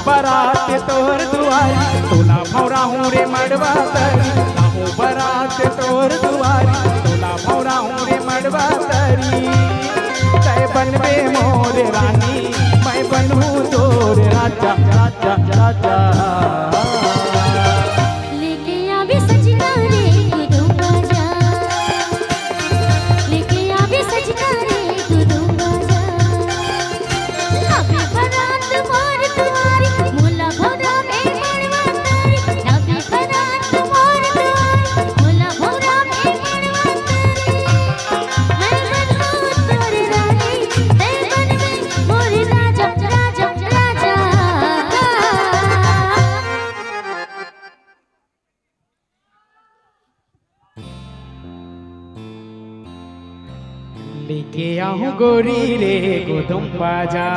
बरात तोर दुआरी तोला भौरा हूँ रे मड़वा तरी लाहू बरात तोर दुआरी तोला भौरा हूँ रे मड़वा तरी तय बनवे मोर रानी मैं बनूं तोर राजा राजा राजा लेके आवे सजना रे गुदुम बाजा लेके आवे सजना रे गुदुम बाजा अबे बरात मोर दुआरी मोला भौरा में मड़वा तारी अबे बरात मोर दुआरी मोला भौरा में मड़वा तारी मैं बनूं तोर रानी तै बनवे मोर राजा राजा राजा लेके आऊं गोरी रे गुदुम बाजा